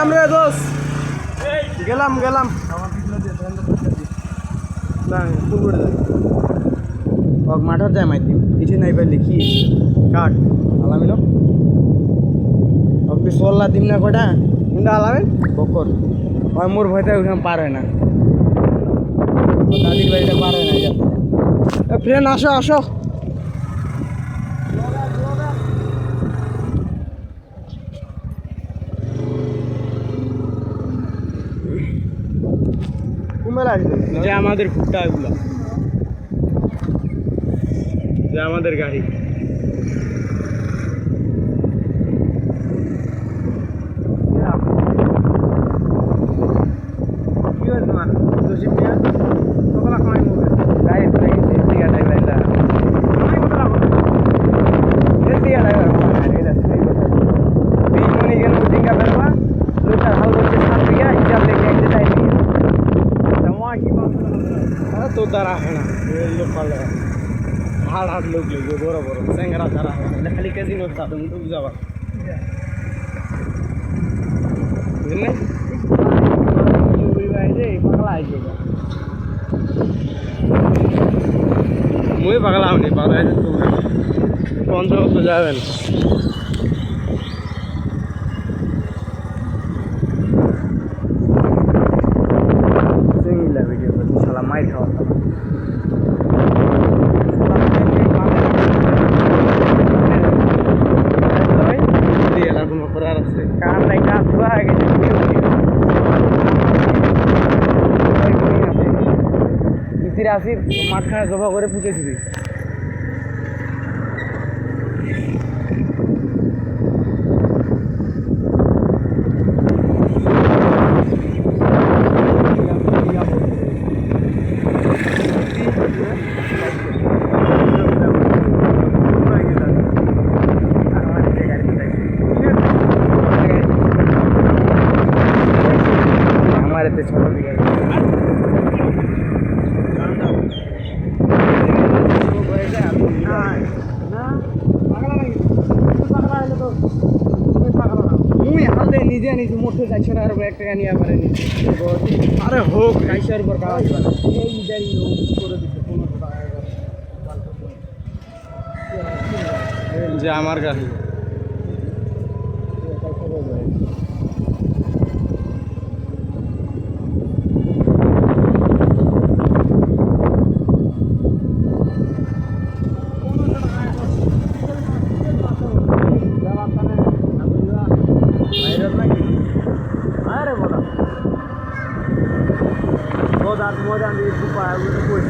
গেলাম রে দোষ গেলাম না পুকুরে যাই মাঠের যায় মাইতি পিঠে নাই পারলি কি কাঠ আলামিন পিছল্লা দিম না কটা কোনটা আলামেন বকর ওই মোর ভয়টা ওইখানে পার হয় না দাদির বাড়িটা পার হয় না ফ্রেন্ড আসো কুমেলা যে আমাদের খুঁটটা এগুলা যে আমাদের গাড়ি কি হয়েছে তোমার জসিম মিয়া কতলা কামাই করবে গাড়ি টিকা ড্রাইভার तो दरा है ना लोग पाले हार्ड लोग लेगे बरोबर सेंगरा दरा है ना खाली कैसी नोट था तुम डूब जावा बुझले चोरी भाई रे पगला है जेगा मुई पगला हूं नहीं पगला है तू कौन सा तो जावे ना सिंगला वीडियो पर साला माइर खावा আসি মাঠখানে জবা করে পুঁতেছি আমার এতে ছোট দিকে নিজে নিজে মোটে 400 টাকার উপর 1 টাকা নিয়ে পারেনি আরে হোক 400 উপর কাজ এই ইদারি করে দিতে 15 টাকা যে আমার গাড়ি Modern day super good.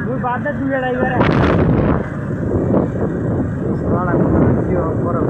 We bought the two driver. It's not a good deal for a